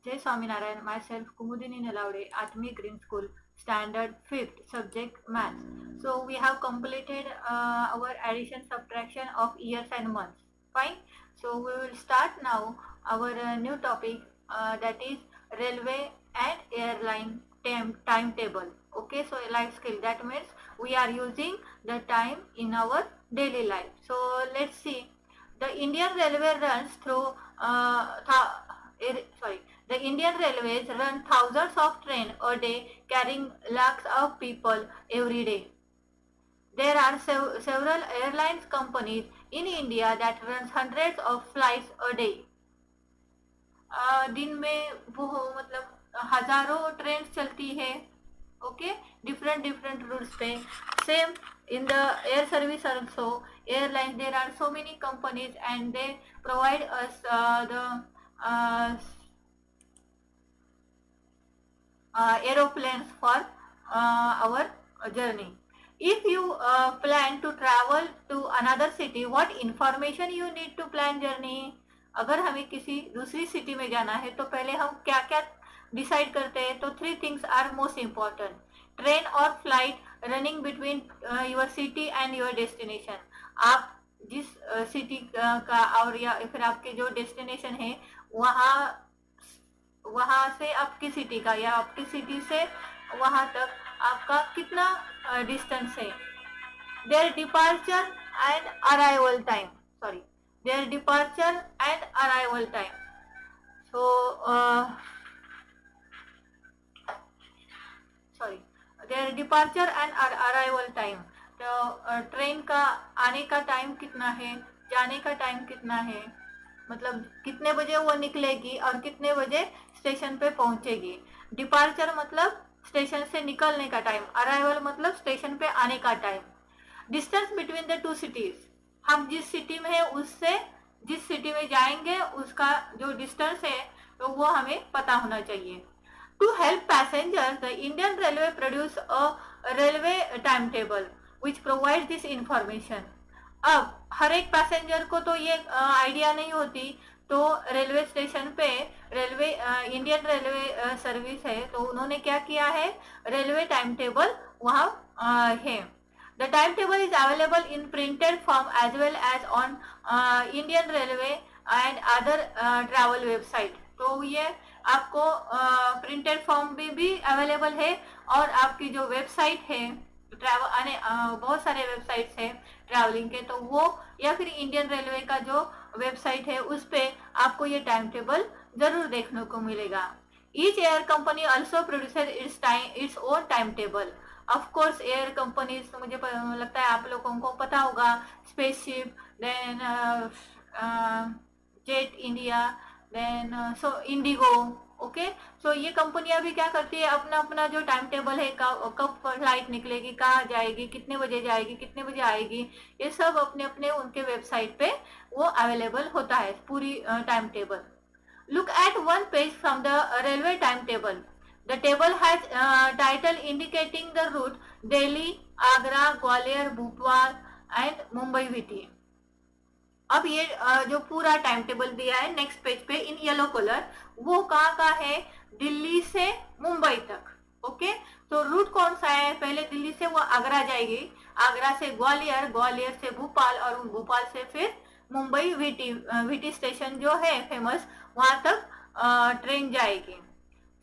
Jai Swaminarayan, myself Kumudini Nalaude, Atmi Green School, Standard 5th, subject Maths. So we have completed our addition subtraction of years and months. Fine. So we will start now our new topic that is railway and airline timetable. Okay, so life skill, that means we are using the time in our daily life. So let's see. The Indian Railway runs through sorry, the Indian Railways run thousands of trains a day carrying lakhs of people every day. There are several airlines companies in India that runs hundreds of flights a day. दिन में वो मतलब हजारों train चलती है. Okay, different different roots पे. Same in the air service also, airlines, there are so many companies and they provide us the aeroplanes for our journey. If you plan to travel to another city, what information you need to plan journey? अगर हमें किसी दूसरी city में जाना है तो पहले हम क्या क्या डिसाइड करते हैं. तो 3 things are most important. Train और flight running between your city and your destination. आप जिस सिटी का और या फिर आपके जो डेस्टिनेशन है वहाँ से आपकी सिटी का या आपकी सिटी से वहाँ तक आपका कितना डिस्टेंस है. Their departure and arrival time. Sorry, their departure and arrival time. So sorry, their departure and arrival time. तो ट्रेन का आने का टाइम कितना है, जाने का टाइम कितना है, मतलब कितने बजे वो निकलेगी और कितने बजे स्टेशन पे पहुंचेगी. डिपार्चर मतलब स्टेशन से निकलने का टाइम. अराइवल मतलब स्टेशन पे आने का time. Distance between the two cities. हम जिस सिटी में है उससे जिस सिटी में जाएंगे उसका जो डिस्टेंस है तो वो हमें पता होना चाहिए. To help passengers, the Indian railway produce a railway time table which provide this information. अब हर एक पैसेंजर को तो ये आइडिया नहीं होती. तो रेलवे स्टेशन पे रेलवे इंडियन रेलवे सर्विस है तो उन्होंने क्या किया है, रेलवे टाइम टेबल वहाँ है. The timetable is available in printed form as well as on Indian Railway and other travel website. तो ये आपको प्रिंटेड फॉर्म में भी अवेलेबल है और आपकी जो वेबसाइट है ट्रैवल बहुत सारे वेबसाइट्स है ट्रैवलिंग के, तो वो या फिर इंडियन रेलवे का जो वेबसाइट है उस पे आपको ये टाइम टेबल जरूर देखने को मिलेगा. Each air company also produces its own timetable. Of course air companies, मुझे लगता है आप लोगों को पता होगा, spaceship, then jet India, then so IndiGo. Okay, so ये कंपनियां भी क्या करती है, अपना अपना जो टाइम टेबल है कब फ्लाइट निकलेगी, कहाँ जाएगी, कितने बजे जाएगी, कितने बजे आएगी, ये सब अपने अपने उनके वेबसाइट पे वो अवेलेबल होता है पूरी time table. Look at one page from the railway timetable. The table has title indicating the route Delhi, Agra, Gwalior, Bhopal and Mumbai VT. अब ये जो पूरा टाइम टेबल दिया है नेक्स्ट पेज पे इन येलो कलर, वो कहाँ का है, दिल्ली से मुंबई तक. ओके, तो रूट कौन सा है, पहले दिल्ली से वो आगरा जाएगी, आगरा से ग्वालियर, ग्वालियर से भोपाल और भोपाल से फिर मुंबई वीटी स्टेशन जो है फेमस, वहां तक ट्रेन जाएगी.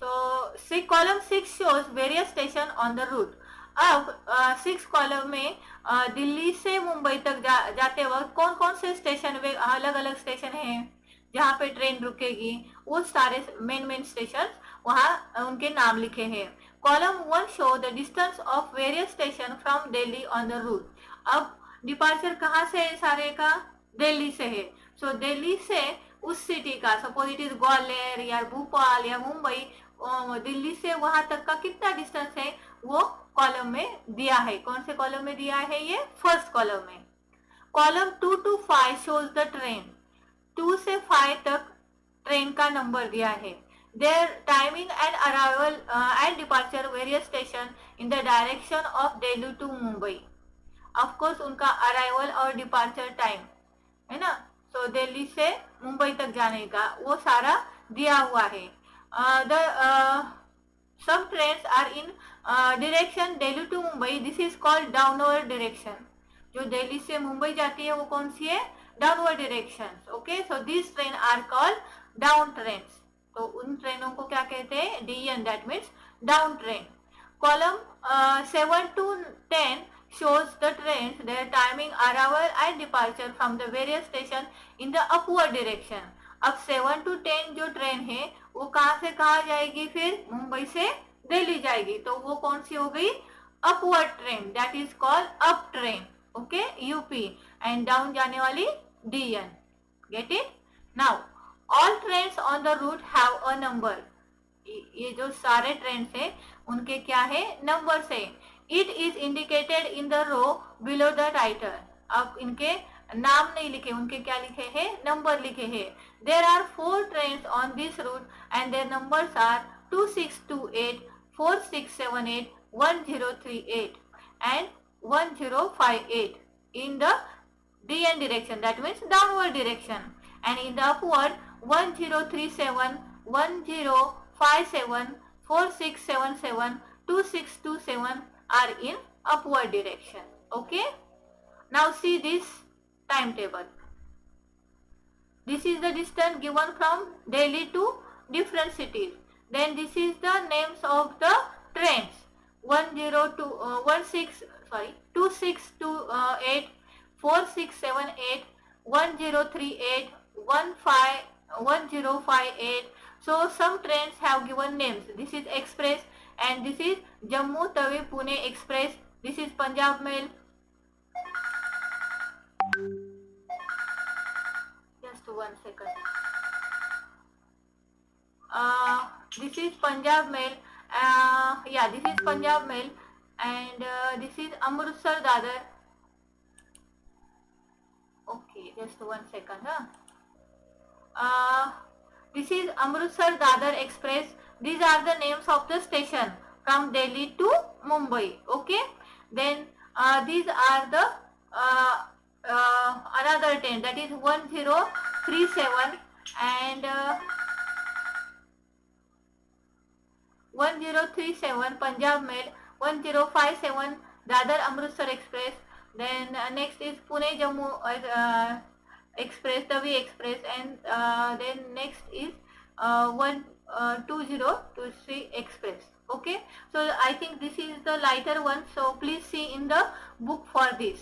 So column 6 shows various station on the route. अब 6 कॉलम में दिल्ली से मुंबई तक जाते वक्त कौन कौन से स्टेशन पे अलग अलग स्टेशन हैं जहाँ पे ट्रेन रुकेगी, वो सारे मेन स्टेशन वहाँ उनके नाम लिखे हैं. Column 1 show the distance of various station from Delhi on the route. अब डिपार्चर कहाँ से है, सारे का दिल्ली से है. सो दिल्ली से उस सिटी का, सपोज इट इज ग्वालियर या भोपाल या मुंबई, दिल्ली से वहां तक का कितना डिस्टेंस है वो कॉलम में दिया है. कौन से कॉलम में दिया है, ये फर्स्ट कॉलम में. Column 2 to 5 shows the train. 2 से 5 तक ट्रेन का नंबर दिया है. Their timing and arrival and departure various station in the direction of Delhi to Mumbai. Of course उनका अराइवल और डिपार्चर टाइम है ना, तो दिल्ली से मुंबई तक जाने का वो सारा दिया हुआ है. The some trains are in direction Delhi to Mumbai. This is called downward direction. जो दिल्ली से मुंबई जाती है वो कौन सी है? Downward direction. Okay, so this train are called down trains. तो उन ट्रेनों को क्या कहते हैं? DN, that means down train. Column 7 to 10 shows the trains, their timing, arrival and departure from the various station in the upward direction. अब 7 to 10 जो train है वो कहाँ से कहाँ जाएगी? फिर मुंबई से दिल्ली जाएगी. तो वो कौन सी हो गई? Upward train, that is called up train. Okay, UP. And down जाने वाली DN. Get it? Now all trains on the route have a number. ये जो सारे ट्रेन है उनके क्या है? नंबर है. It is indicated in the row below the title. अब इनके नाम नहीं लिखे, उनके क्या लिखे हैं? नंबर लिखे हैं. There are 4 trains on this route and their numbers are 2628, 4678, 1038 and 1058 in the DN direction, that means downward direction, and in the upward 1037, 1057, 4677, 2627 are in upward direction. Okay, now see this timetable. This is the distance given from Delhi to different cities. Then this is the names of the trains. 2628, 4678, 1038, 1058. So some trains have given names. This is express and this is Jammu Tawi Pune Express. This is Punjab Mail. Just 1 second. This is Punjab Mail. Yeah, this is Punjab Mail and this is Amritsar Dadar. Okay, just 1 second. This is Amritsar Dadar Express. These are the names of the station from Delhi to Mumbai. Okay, then these are the another train, that is 1037 and 1037 Punjab Mail, 1057 Dadar Amritsar Express. Then next is Pune Jammu Express, Tavi Express, and then next is 2023 Express. Okay, so I think this is the lighter one, so please see in the book for this.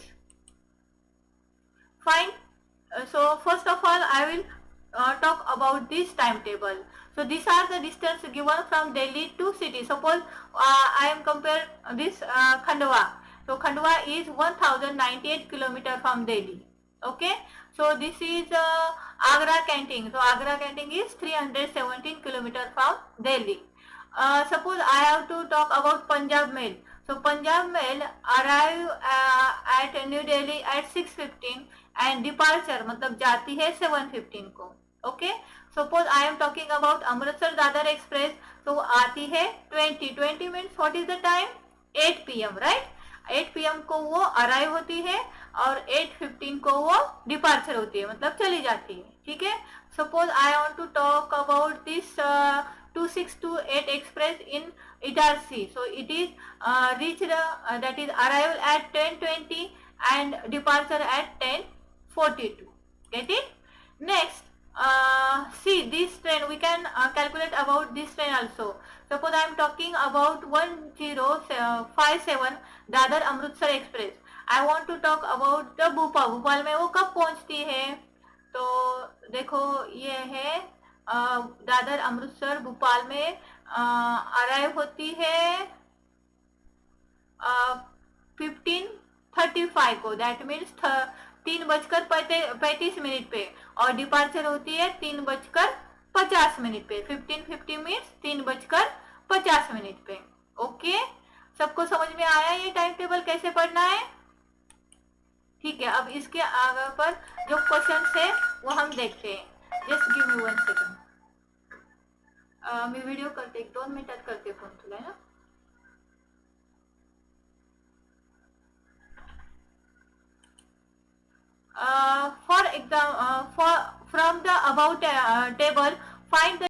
Fine. So first of all I will talk about this timetable. So these are the distance given from Delhi to city. Suppose I am compare this Khandwa. So Khandwa is 1098 km from Delhi. Okay. So this is Agra Canting. So Agra Canting is 317 km from Delhi. Suppose I have to talk about Punjab Mail. So Punjab Mail arrive at New Delhi at 6:15 and departure मतलब जाती है 7:15 को. Okay. Suppose I am talking about Amritsar Dadar Express. तो आती है 20 means what is the time? 8 PM, right? 8 PM को वो arrive होती है और 8:15 को वो डिपार्चर होती है, मतलब चली जाती है. ठीक है. Suppose I want to talk about this 2628 express in Itarsi. So it is reached that is arrival at 10:20 and departure at 10:42. Get it? Next, see this train, we can calculate about this train also. Suppose I am talking about 1057 Dadar Amritsar Express. I want to talk about the Bhopal. Bhopal में वो कब पहुंचती है? तो देखो ये है दादर अमृतसर भोपाल में अराइव होती है 15:35 को, दैट मीन्स 3:35 पे, और डिपार्चर होती है 3:50 पे. 15:50 मीन्स 3:50 पे. ओके, सबको समझ में आया ये टाइम टेबल कैसे पढ़ना है? ठीक है. अब इसके आगे पर जो क्वेश्चन है वो हम देखते हैं. Just give me 1 second. मी व्हिडिओ करते 1-2 मिनिटात करते फोन तुला ना. For example, from the above table, find the